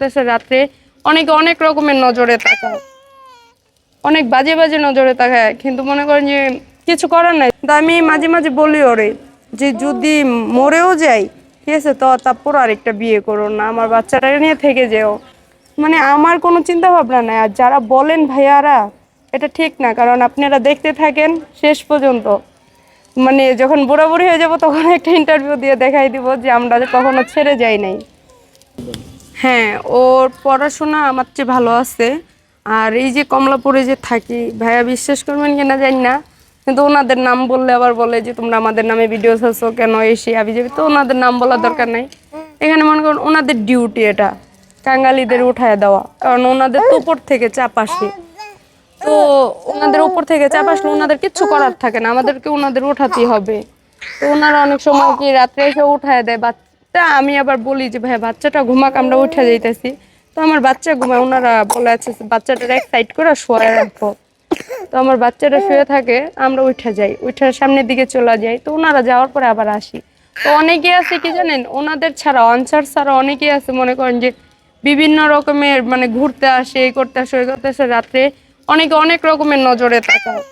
করতেছে রাত্রে অনেকে অনেক রকমের নজরে তাকায়, অনেক বাজে বাজে নজরে তাকায়, কিন্তু মনে করেন যে কিছু করার নাই। তো আমি মাঝে মাঝে বলি ওরে যে যদি মরেও যাই, ঠিক আছে, তো তারপর আরেকটা বিয়ে করো না, আমার বাচ্চাটাকে নিয়ে থেকে যেও। মানে আমার কোনো চিন্তা ভাবনা নাই। আর যারা বলেন ভাইয়ারা, এটা ঠিক না, কারণ আপনারা দেখতে থাকেন শেষ পর্যন্ত। মানে যখন বুড়া বুড়ি হয়ে যাব তখন একটা ইন্টারভিউ দিয়ে দেখাই দিব যে আমরা কখনো ছেড়ে যাই নাই। হ্যাঁ, ওর পড়াশোনা আমার চেয়ে ভালো আছে। আর এই যে কমলাপুরে যে থাকি, ভাইয়া বিশ্বাস করবেন কিনা জানি না, কিন্তু ওনাদের নাম বললে আবার বলে যে তোমরা আমাদের নামে ভিডিও ছাড়ছো কেন, এসে আবি যাবি। তো ওনাদের নাম বলার দরকার নাই। এখানে মনে করুন ওনাদের ডিউটি এটা কাঙালিদের উঠায় দেওয়া, কারণ ওনাদের তো উপর থেকে চাপ আসে। তো ওনাদের উপর থেকে চাপ আসলে ওনাদের কিচ্ছু করার থাকে না, আমাদেরকে ওনাদের উঠাতেই হবে। তো ওনারা অনেক সময় কি রাত্রে এসে উঠায় দেয় বাচ্চা। আমি আবার বলি যে ভাই বাচ্চাটা ঘুমাক, আমরা উঠে যাইতেছি। তো আমার বাচ্চা ঘুমায়, ওনারা বলে আছে বাচ্চাটার এক সাইড করে শোয়া রাখো। তো আমার বাচ্চাটা শুয়ে থাকে, আমরা উঠে যাই, উঠে সামনের দিকে চলে যাই। তো ওনারা যাওয়ার পরে আবার আসি। তো অনেকে আছে কি জানেন, ওনাদের ছাড়া অনসার ছাড়া অনেকেই আছে মনে করেন যে বিভিন্ন রকমের মানে ঘুরতে আসে, এই করতে আসে, ওই করতে আসে, রাত্রে অনেকে অনেক রকমের নজরে তাকায়,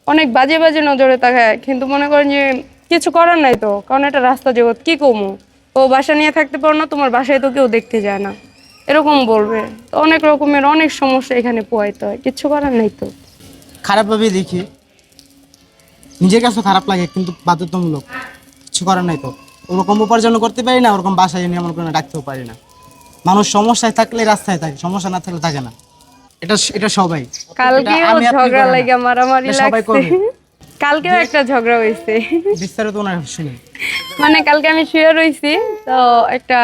অনেক বাজে বাজে নজরে তাকায়, কিন্তু মনে করেন যে কিছু করার নাই। তো কারণ এটা রাস্তা জগৎ, কি কমু, ও বাসা নিয়ে থাকতে পারো না, তোমার বাসায় তো কেউ দেখতে যায় না, এরকম বলবে। তো অনেক রকমের অনেক সমস্যা এখানে পোয়াইতে হয়, কিছু করার নাই। তো খারাপভাবে দেখি, নিজের কাছে খারাপ লাগে, কিন্তু বাধ্যতামূলক, কিছু করার নাই। তো ওরকম উপার্জন করতে পারি না, ওরকম বাসায় নিয়ে আমার কোনো রাখতেও পারি না। মানুষ সমস্যায় থাকলে রাস্তায় থাকে, সমস্যা না থাকলে থাকে না। এটা এটা সবাই। কালকেও ঝগড়া লাগে, মারামারি সবাই লাগছে। করবে। কালকেও একটা ঝগড়া হয়েছে। বিস্তারিত ওনার শুনি। মানে কালকে আমি শুয়ে রয়েছি, তো একটা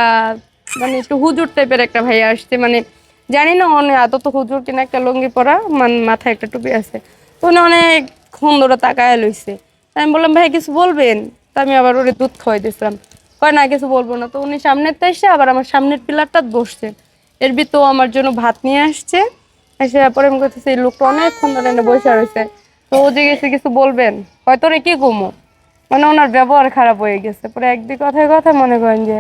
মানে একটু হুজুর টাইপের একটা ভাইয়া আসছে। মানে জানি না উনি আদত হুজুর কিনা, একটা লুঙ্গি পরা, মাথায় একটা টুপি আছে। তো উনি অনেকক্ষণ ধরে তাকায় লইছে। আমি বললাম ভাই কিছু বলবেন? তো আমি আবার ওরে দুধ খাওয়াই দিয়েছিলাম। কয় না কিছু বলবো না। তো উনি সামনের তো এসে আবার আমার সামনের পিলারটা বসছে। এর ভিতর আমার জন্য ভাত নিয়ে আসছে। এসে পরে আমি করতেছি এই লোকটা অনেকক্ষণ ধরে এনে বসে রয়েছে। তো ও যে গেছে কিছু বলবেন, হয়তো রে কি ঘুমো, মানে ওনার ব্যবহার খারাপ হয়ে গেছে। পরে একদিন কথায় কথা মনে করেন যে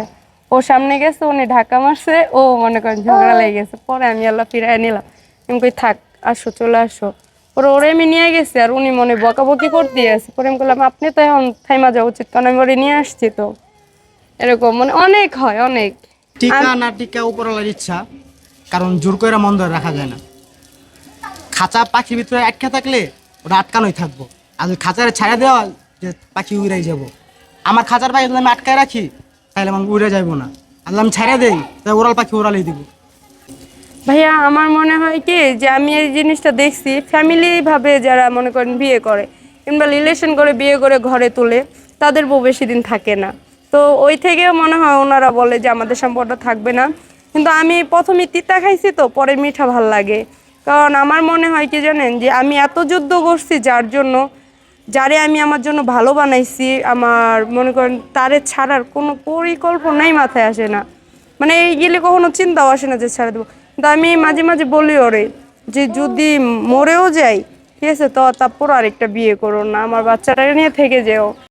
ও সামনে গেছে, উনি ধাক্কা মারছে, ও মনে করেন ঝগড়া লেগে গেছে। পরে আমি আল্লাহ ফিরাই নিলাম। আমি কই থাক, আসো, চলে আসো। পরে ওরে আমি নিয়ে গেছি, আর উনি মনে বকাবকি করতে আছে। পরে আমি বললাম আপনি তো এখন থাইমা যাওয়া উচিত, কারণ আমি ওরে নিয়ে আসছি। তো এরকম মানে অনেক হয়, অনেক। টিকা না টিকা উপরওয়ালার ইচ্ছা, কারণ জোর করে মন ধরে রাখা যায় না। খাঁচা পাখির ভিতরে আটকা থাকলে ওটা আটকানোই থাকবো। আর যদি খাঁচারে ছাড়া দেওয়া যে পাখি উড়াই যাব, আমার খাঁচার পাখি যদি আমি আটকায় রাখি তাহলে আমি উড়ে যাইবো না। আর যদি আমি ছাড়া দেই তাহলে ওরাল পাখি ওরালেই দিব। ভাইয়া আমার মনে হয় কি যে আমি এই জিনিসটা দেখছি ফ্যামিলি ভাবে যারা মনে করেন বিয়ে করে কিংবা রিলেশন করে বিয়ে করে ঘরে তোলে, তাদের বউ বেশি দিন থাকে না। তো ওই থেকেও মনে হয় ওনারা বলে যে আমাদের সম্পর্কটা থাকবে না। কিন্তু আমি প্রথমে তিতা খাইছি, তো পরে মিঠা ভাল লাগে। কারণ আমার মনে হয় কি জানেন, যে আমি এত যুদ্ধ করছি যার জন্য, যারে আমি আমার জন্য ভালো বানাইছি, আমার মনে করেন তারে ছাড়ার কোনো পরিকল্পনাই মাথায় আসে না। মানে এই গেলে কখনো চিন্তাও আসে না যে ছেড়ে দেবো। কিন্তু আমি মাঝে মাঝে বলি ওরে যে যদি মরেও যাই, ঠিক আছে, তো তারপর আরেকটা বিয়ে করো না, আমার বাচ্চাটাকে নিয়ে থেকে যেও।